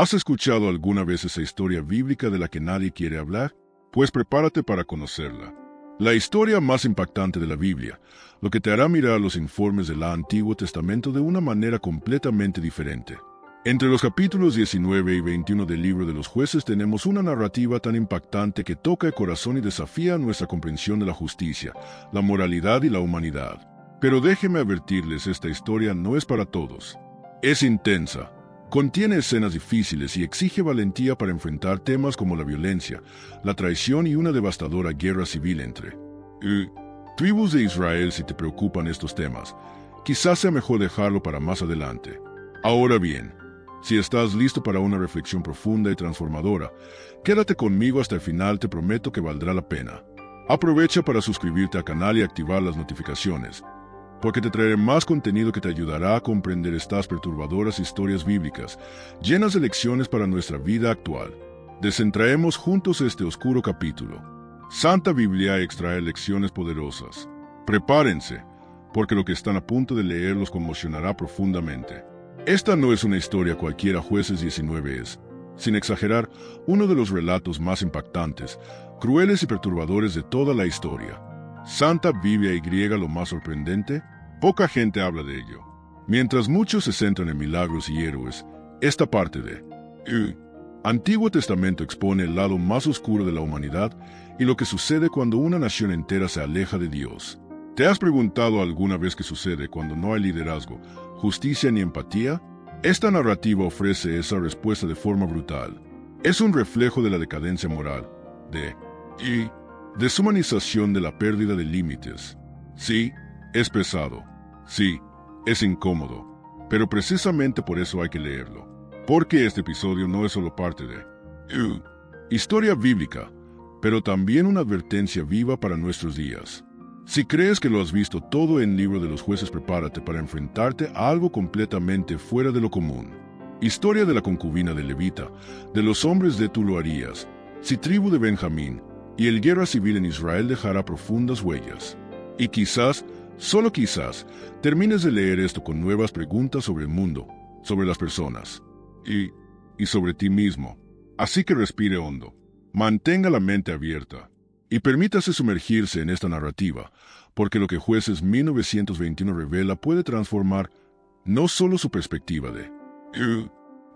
¿Has escuchado alguna vez esa historia bíblica de la que nadie quiere hablar? Pues prepárate para conocerla. La historia más impactante de la Biblia, lo que te hará mirar los informes del Antiguo Testamento de una manera completamente diferente. Entre los capítulos 19 y 21 del libro de los Jueces tenemos una narrativa tan impactante que toca el corazón y desafía nuestra comprensión de la justicia, la moralidad y la humanidad. Pero déjeme advertirles, esta historia no es para todos. Es intensa. Contiene escenas difíciles y exige valentía para enfrentar temas como la violencia, la traición y una devastadora guerra civil entre tribus de Israel. Si te preocupan estos temas, quizás sea mejor dejarlo para más adelante. Ahora bien, si estás listo para una reflexión profunda y transformadora, quédate conmigo hasta el final, te prometo que valdrá la pena. Aprovecha para suscribirte al canal y activar las notificaciones, porque te traeré más contenido que te ayudará a comprender estas perturbadoras historias bíblicas, llenas de lecciones para nuestra vida actual. Desentraemos juntos este oscuro capítulo. Santa Biblia extrae lecciones poderosas. Prepárense, porque lo que están a punto de leer los conmocionará profundamente. Esta no es una historia cualquiera. Jueces 19 es, sin exagerar, uno de los relatos más impactantes, crueles y perturbadores de toda la historia. Santa Biblia y lo más sorprendente, poca gente habla de ello. Mientras muchos se centran en milagros y héroes, esta parte de Antiguo Testamento expone el lado más oscuro de la humanidad y lo que sucede cuando una nación entera se aleja de Dios. ¿Te has preguntado alguna vez qué sucede cuando no hay liderazgo, justicia ni empatía? Esta narrativa ofrece esa respuesta de forma brutal. Es un reflejo de la decadencia moral, de deshumanización, de la pérdida de límites. Sí, es pesado. Sí, es incómodo. Pero precisamente por eso hay que leerlo. Porque este episodio no es solo parte de historia bíblica, pero también una advertencia viva para nuestros días. Si crees que lo has visto todo en el libro de los Jueces, prepárate para enfrentarte a algo completamente fuera de lo común. Historia de la concubina de Levita, de los hombres de Tú lo harías, si tribu de Benjamín, y el guerra civil en Israel dejará profundas huellas. Y quizás, solo quizás, termines de leer esto con nuevas preguntas sobre el mundo, sobre las personas, y sobre ti mismo. Así que respire hondo, mantenga la mente abierta, y permítase sumergirse en esta narrativa, porque lo que Jueces 1921 revela puede transformar no solo su perspectiva de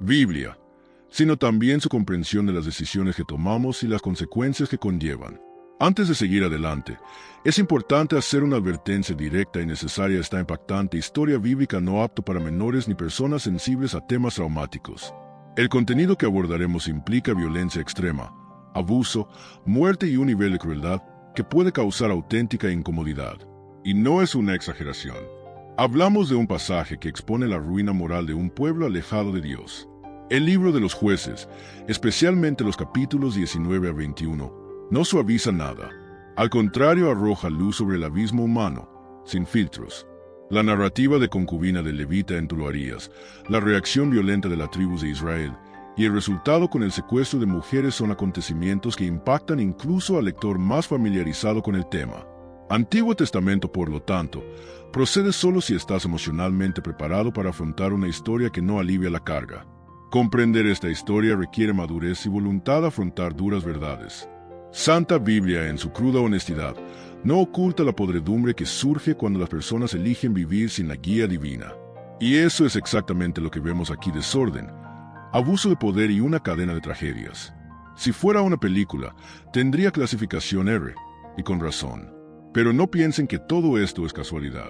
Biblia, sino también su comprensión de las decisiones que tomamos y las consecuencias que conllevan. Antes de seguir adelante, es importante hacer una advertencia directa y necesaria. Esta impactante historia bíblica no apto para menores ni personas sensibles a temas traumáticos. El contenido que abordaremos implica violencia extrema, abuso, muerte y un nivel de crueldad que puede causar auténtica incomodidad. Y no es una exageración. Hablamos de un pasaje que expone la ruina moral de un pueblo alejado de Dios. El libro de los Jueces, especialmente los capítulos 19 a 21, no suaviza nada. Al contrario, arroja luz sobre el abismo humano, sin filtros. La narrativa de concubina de Levita en Tú lo harías, la reacción violenta de las tribus de Israel y el resultado con el secuestro de mujeres son acontecimientos que impactan incluso al lector más familiarizado con el tema. Antiguo Testamento, por lo tanto, procede solo si estás emocionalmente preparado para afrontar una historia que no alivia la carga. Comprender esta historia requiere madurez y voluntad de afrontar duras verdades. Santa Biblia, en su cruda honestidad, no oculta la podredumbre que surge cuando las personas eligen vivir sin la guía divina. Y eso es exactamente lo que vemos aquí: desorden, abuso de poder y una cadena de tragedias. Si fuera una película, tendría clasificación R, y con razón. Pero no piensen que todo esto es casualidad.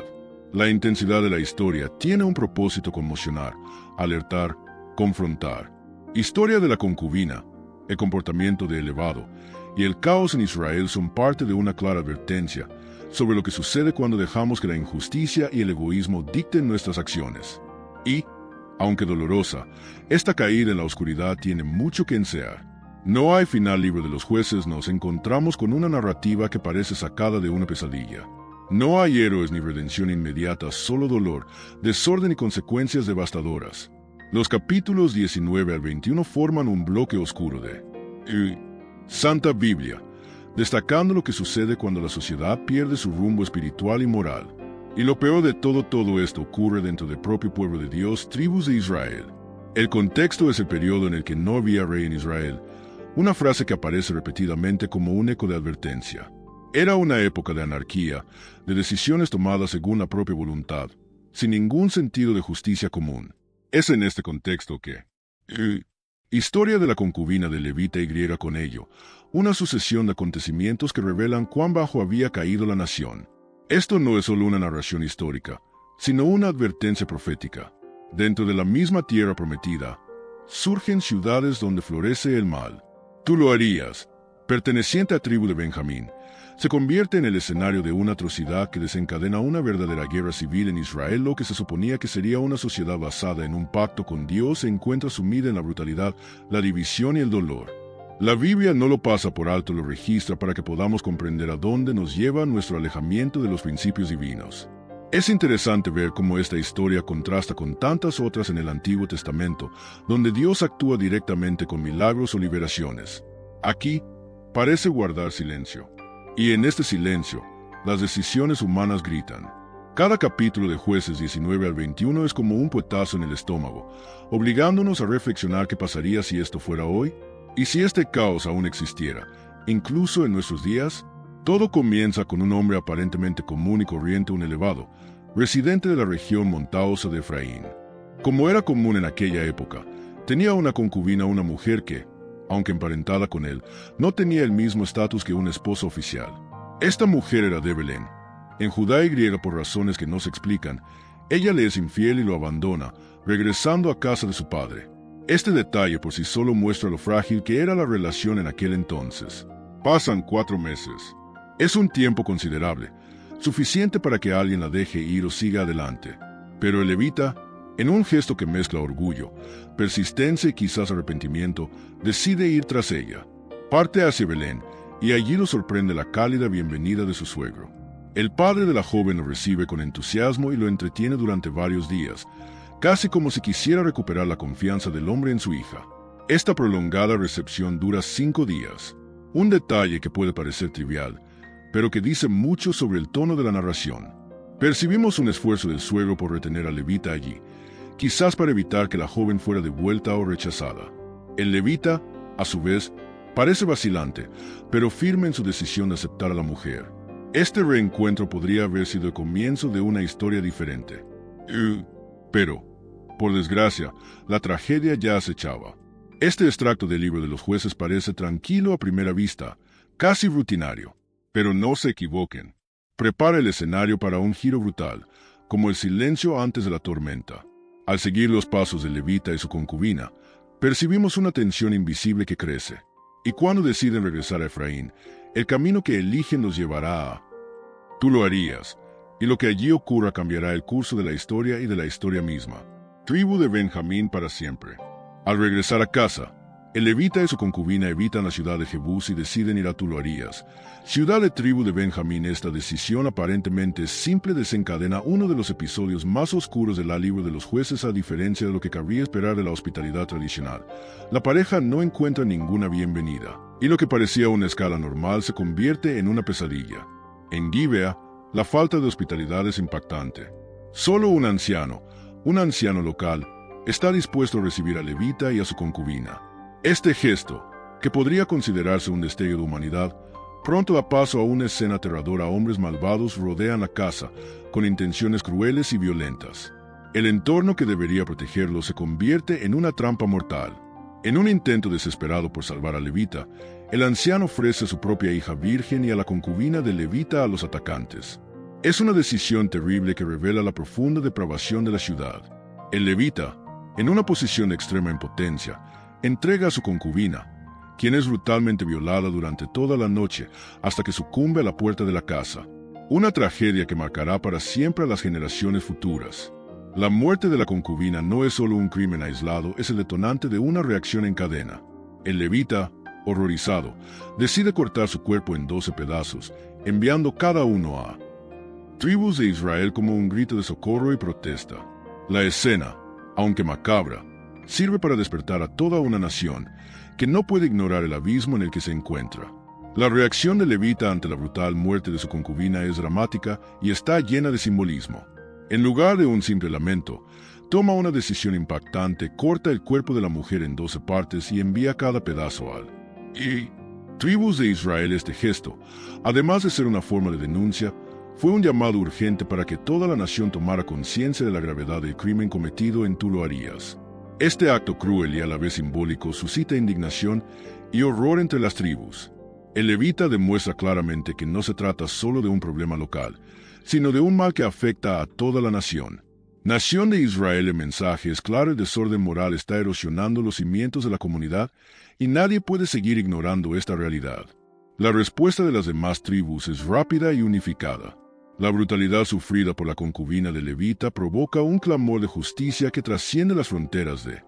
La intensidad de la historia tiene un propósito: conmocionar, alertar, confrontar. Historia de la concubina, el comportamiento de elevado y el caos en Israel son parte de una clara advertencia sobre lo que sucede cuando dejamos que la injusticia y el egoísmo dicten nuestras acciones. Y, aunque dolorosa, esta caída en la oscuridad tiene mucho que enseñar. No hay final. Libro de los Jueces, nos encontramos con una narrativa que parece sacada de una pesadilla. No hay héroes ni redención inmediata, solo dolor, desorden y consecuencias devastadoras. Los capítulos 19 al 21 forman un bloque oscuro de Santa Biblia, destacando lo que sucede cuando la sociedad pierde su rumbo espiritual y moral. Y lo peor de todo esto ocurre dentro del propio pueblo de Dios, tribus de Israel. El contexto es el periodo en el que no había rey en Israel, una frase que aparece repetidamente como un eco de advertencia. Era una época de anarquía, de decisiones tomadas según la propia voluntad, sin ningún sentido de justicia común. Es en este contexto que... Historia de la concubina de Levita y griega con ello, una sucesión de acontecimientos que revelan cuán bajo había caído la nación. Esto no es solo una narración histórica, sino una advertencia profética. Dentro de la misma tierra prometida, surgen ciudades donde florece el mal. Tú lo harías, perteneciente a tribu de Benjamín, se convierte en el escenario de una atrocidad que desencadena una verdadera guerra civil en Israel. Lo que se suponía que sería una sociedad basada en un pacto con Dios se encuentra sumida en la brutalidad, la división y el dolor. La Biblia no lo pasa por alto, lo registra para que podamos comprender a dónde nos lleva nuestro alejamiento de los principios divinos. Es interesante ver cómo esta historia contrasta con tantas otras en el Antiguo Testamento, donde Dios actúa directamente con milagros o liberaciones. Aquí, parece guardar silencio. Y en este silencio, las decisiones humanas gritan. Cada capítulo de Jueces 19 al 21 es como un puetazo en el estómago, obligándonos a reflexionar qué pasaría si esto fuera hoy, y si este caos aún existiera, incluso en nuestros días. Todo comienza con un hombre aparentemente común y corriente, un elevado, residente de la región montaosa de Efraín. Como era común en aquella época, tenía una concubina, una mujer que, aunque emparentada con él, no tenía el mismo estatus que una esposa oficial. Esta mujer era de Belén. En Judá y griega, por razones que no se explican, ella le es infiel y lo abandona, regresando a casa de su padre. Este detalle por sí solo muestra lo frágil que era la relación en aquel entonces. Pasan 4 meses. Es un tiempo considerable, suficiente para que alguien la deje ir o siga adelante. Pero el levita, en un gesto que mezcla orgullo, persistencia y quizás arrepentimiento, decide ir tras ella. Parte hacia Belén, y allí lo sorprende la cálida bienvenida de su suegro. El padre de la joven lo recibe con entusiasmo y lo entretiene durante varios días, casi como si quisiera recuperar la confianza del hombre en su hija. Esta prolongada recepción dura 5 días. Un detalle que puede parecer trivial, pero que dice mucho sobre el tono de la narración. Percibimos un esfuerzo del suegro por retener al levita allí, quizás para evitar que la joven fuera devuelta o rechazada. El levita, a su vez, parece vacilante, pero firme en su decisión de aceptar a la mujer. Este reencuentro podría haber sido el comienzo de una historia diferente. Pero, por desgracia, la tragedia ya acechaba. Este extracto del libro de los Jueces parece tranquilo a primera vista, casi rutinario. Pero no se equivoquen. Prepara el escenario para un giro brutal, como el silencio antes de la tormenta. Al seguir los pasos de Levita y su concubina, percibimos una tensión invisible que crece. Y cuando deciden regresar a Efraín, el camino que eligen los llevará a... Tú lo harías, y lo que allí ocurra cambiará el curso de la historia y de la historia misma. Tribu de Benjamín para siempre. Al regresar a casa, el levita y su concubina evitan la ciudad de Jebús y deciden ir a Tuluarías, ciudad de tribu de Benjamín. Esta decisión aparentemente simple desencadena uno de los episodios más oscuros del libro de los Jueces. A diferencia de lo que cabría esperar de la hospitalidad tradicional, la pareja no encuentra ninguna bienvenida, y lo que parecía una escala normal se convierte en una pesadilla. En Gibea, la falta de hospitalidad es impactante. Solo un anciano local, está dispuesto a recibir a Levita y a su concubina. Este gesto, que podría considerarse un destello de humanidad, pronto da paso a una escena aterradora. Hombres malvados rodean la casa, con intenciones crueles y violentas. El entorno que debería protegerlos se convierte en una trampa mortal. En un intento desesperado por salvar a Levita, el anciano ofrece a su propia hija virgen y a la concubina de Levita a los atacantes. Es una decisión terrible que revela la profunda depravación de la ciudad. El levita, en una posición de extrema impotencia, entrega a su concubina, quien es brutalmente violada durante toda la noche hasta que sucumbe a la puerta de la casa. Una tragedia que marcará para siempre a las generaciones futuras. La muerte de la concubina no es solo un crimen aislado, es el detonante de una reacción en cadena. El levita, horrorizado, decide cortar su cuerpo en 12 pedazos, enviando cada uno a tribus de Israel como un grito de socorro y protesta. La escena, aunque macabra, sirve para despertar a toda una nación que no puede ignorar el abismo en el que se encuentra. La reacción de Levita ante la brutal muerte de su concubina es dramática y está llena de simbolismo. En lugar de un simple lamento, toma una decisión impactante, corta el cuerpo de la mujer en 12 partes y envía cada pedazo al tribus de Israel. Este gesto, además de ser una forma de denuncia, fue un llamado urgente para que toda la nación tomara conciencia de la gravedad del crimen cometido en Tú lo harías. Este acto cruel y a la vez simbólico suscita indignación y horror entre las tribus. El levita demuestra claramente que no se trata solo de un problema local, sino de un mal que afecta a toda la nación. Nación de Israel, el mensaje es claro: el desorden moral está erosionando los cimientos de la comunidad y nadie puede seguir ignorando esta realidad. La respuesta de las demás tribus es rápida y unificada. La brutalidad sufrida por la concubina de Levita provoca un clamor de justicia que trasciende las fronteras de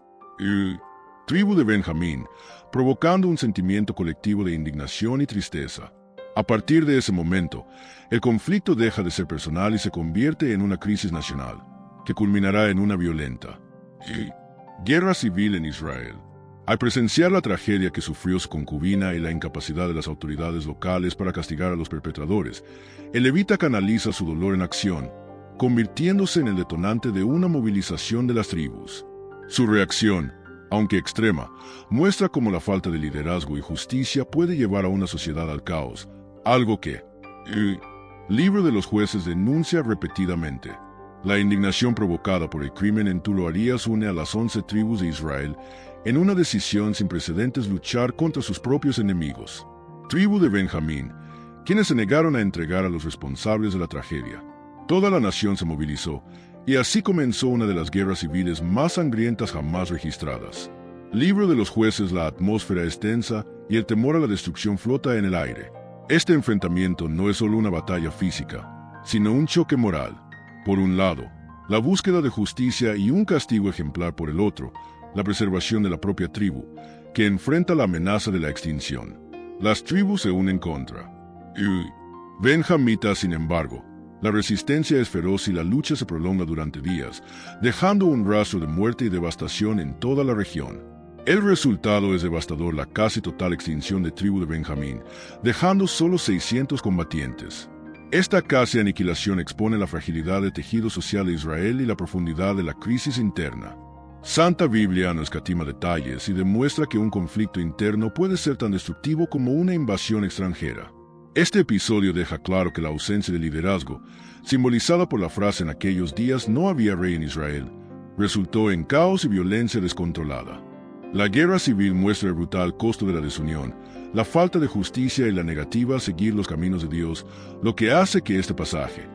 tribu de Benjamín, provocando un sentimiento colectivo de indignación y tristeza. A partir de ese momento, el conflicto deja de ser personal y se convierte en una crisis nacional, que culminará en una violenta guerra civil en Israel. Al presenciar la tragedia que sufrió su concubina y la incapacidad de las autoridades locales para castigar a los perpetradores, el levita canaliza su dolor en acción, convirtiéndose en el detonante de una movilización de las tribus. Su reacción, aunque extrema, muestra cómo la falta de liderazgo y justicia puede llevar a una sociedad al caos, algo que Libro de los Jueces denuncia repetidamente. La indignación provocada por el crimen en Tú lo harías une a las 11 tribus de Israel en una decisión sin precedentes: luchar contra sus propios enemigos. Tribu de Benjamín, quienes se negaron a entregar a los responsables de la tragedia. Toda la nación se movilizó, y así comenzó una de las guerras civiles más sangrientas jamás registradas. Libro de los Jueces. La atmósfera es tensa y el temor a la destrucción flota en el aire. Este enfrentamiento no es solo una batalla física, sino un choque moral. Por un lado, la búsqueda de justicia y un castigo ejemplar; por el otro, la preservación de la propia tribu, que enfrenta la amenaza de la extinción. Las tribus se unen contra Benjamita. Sin embargo, la resistencia es feroz y la lucha se prolonga durante días, dejando un rastro de muerte y devastación en toda la región. El resultado es devastador: la casi total extinción de tribu de Benjamín, dejando solo 600 combatientes. Esta casi aniquilación expone la fragilidad del tejido social de Israel y la profundidad de la crisis interna. Santa Biblia no escatima detalles y demuestra que un conflicto interno puede ser tan destructivo como una invasión extranjera. Este episodio deja claro que la ausencia de liderazgo, simbolizada por la frase "en aquellos días no había rey en Israel", resultó en caos y violencia descontrolada. La guerra civil muestra el brutal costo de la desunión, la falta de justicia y la negativa a seguir los caminos de Dios, lo que hace que este pasaje,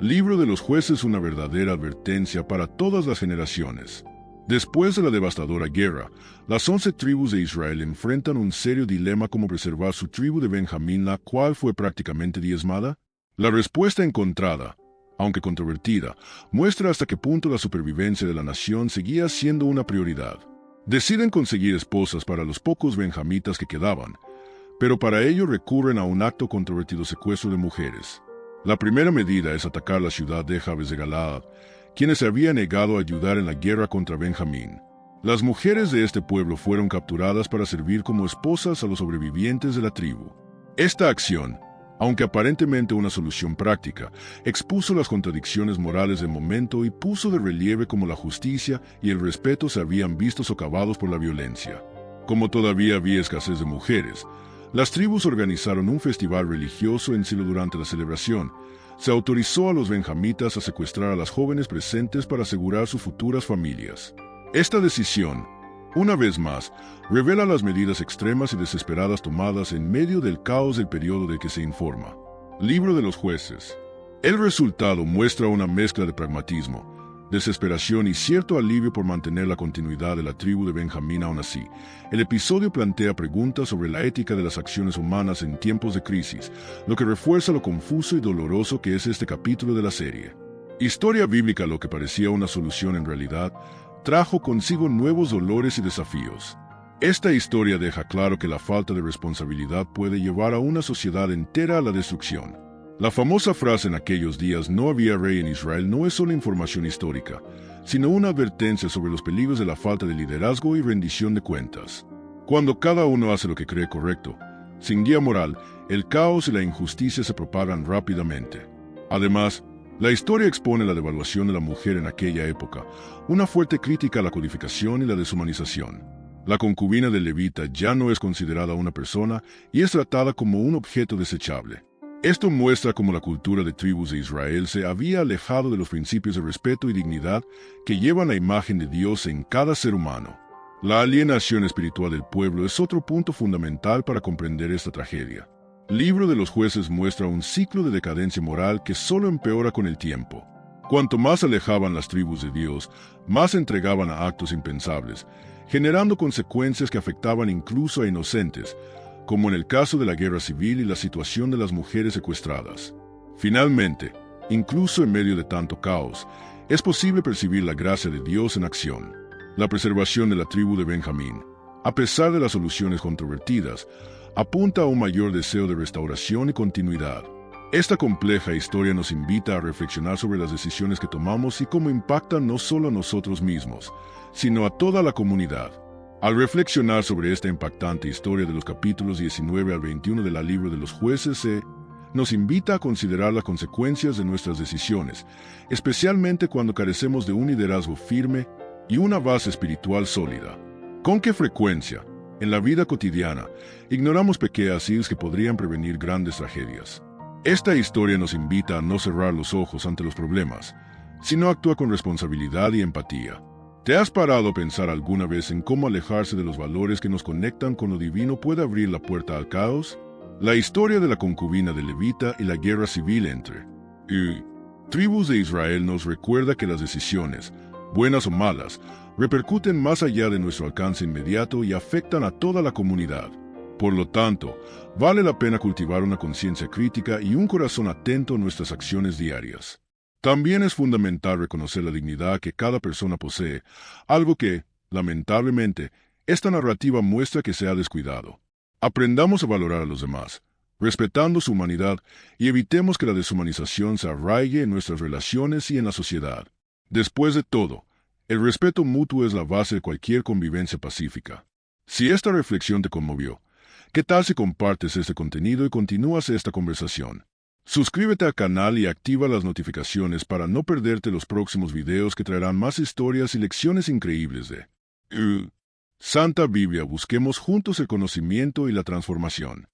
Libro de los Jueces, una verdadera advertencia para todas las generaciones. Después de la devastadora guerra, las 11 tribus de Israel enfrentan un serio dilema: cómo preservar su tribu de Benjamín, la cual fue prácticamente diezmada. La respuesta encontrada, aunque controvertida, muestra hasta qué punto la supervivencia de la nación seguía siendo una prioridad. Deciden conseguir esposas para los pocos benjamitas que quedaban, pero para ello recurren a un acto controvertido: secuestro de mujeres. La primera medida es atacar la ciudad de Jabes de Galaad, quienes se habían negado a ayudar en la guerra contra Benjamín. Las mujeres de este pueblo fueron capturadas para servir como esposas a los sobrevivientes de la tribu. Esta acción, aunque aparentemente una solución práctica, expuso las contradicciones morales del momento y puso de relieve cómo la justicia y el respeto se habían visto socavados por la violencia. Como todavía había escasez de mujeres, las tribus organizaron un festival religioso en Silo. Durante la celebración, se autorizó a los benjamitas a secuestrar a las jóvenes presentes para asegurar sus futuras familias. Esta decisión, una vez más, revela las medidas extremas y desesperadas tomadas en medio del caos del periodo del que se informa. Libro de los Jueces. El resultado muestra una mezcla de pragmatismo, desesperación y cierto alivio por mantener la continuidad de la tribu de Benjamín. Aún así, el episodio plantea preguntas sobre la ética de las acciones humanas en tiempos de crisis, lo que refuerza lo confuso y doloroso que es este capítulo de la serie. Historia bíblica. Lo que parecía una solución en realidad trajo consigo nuevos dolores y desafíos. Esta historia deja claro que la falta de responsabilidad puede llevar a una sociedad entera a la destrucción. La famosa frase "en aquellos días no había rey en Israel" no es solo información histórica, sino una advertencia sobre los peligros de la falta de liderazgo y rendición de cuentas. Cuando cada uno hace lo que cree correcto, sin guía moral, el caos y la injusticia se propagan rápidamente. Además, La historia expone la devaluación de la mujer en aquella época, una fuerte crítica a la codificación y la deshumanización. La concubina del levita ya no es considerada una persona y es tratada como un objeto desechable. Esto muestra cómo la cultura de tribus de Israel se había alejado de los principios de respeto y dignidad que llevan la imagen de Dios en cada ser humano. La alienación espiritual del pueblo es otro punto fundamental para comprender esta tragedia. El libro de los Jueces muestra un ciclo de decadencia moral que solo empeora con el tiempo. Cuanto más alejaban las tribus de Dios, más se entregaban a actos impensables, generando consecuencias que afectaban incluso a inocentes, como en el caso de la guerra civil y la situación de las mujeres secuestradas. Finalmente, incluso en medio de tanto caos, es posible percibir la gracia de Dios en acción. La preservación de la tribu de Benjamín, a pesar de las soluciones controvertidas, apunta a un mayor deseo de restauración y continuidad. Esta compleja historia nos invita a reflexionar sobre las decisiones que tomamos y cómo impactan no solo a nosotros mismos, sino a toda la comunidad. Al reflexionar sobre esta impactante historia de los capítulos 19 al 21 del libro de los Jueces, nos invita a considerar las consecuencias de nuestras decisiones, especialmente cuando carecemos de un liderazgo firme y una base espiritual sólida. ¿Con qué frecuencia, en la vida cotidiana, ignoramos pequeñas que podrían prevenir grandes tragedias? Esta historia nos invita a no cerrar los ojos ante los problemas, sino actuar con responsabilidad y empatía. ¿Te has parado a pensar alguna vez en cómo alejarse de los valores que nos conectan con lo divino puede abrir la puerta al caos? La historia de la concubina de Levita y la guerra civil entre tribus de Israel nos recuerda que las decisiones, buenas o malas, repercuten más allá de nuestro alcance inmediato y afectan a toda la comunidad. Por lo tanto, vale la pena cultivar una conciencia crítica y un corazón atento a nuestras acciones diarias. También es fundamental reconocer la dignidad que cada persona posee, algo que, lamentablemente, esta narrativa muestra que se ha descuidado. Aprendamos a valorar a los demás, respetando su humanidad, y evitemos que la deshumanización se arraigue en nuestras relaciones y en la sociedad. Después de todo, el respeto mutuo es la base de cualquier convivencia pacífica. Si esta reflexión te conmovió, ¿qué tal si compartes este contenido y continúas esta conversación? Suscríbete al canal y activa las notificaciones para no perderte los próximos videos que traerán más historias y lecciones increíbles de Santa Biblia. Busquemos juntos el conocimiento y la transformación.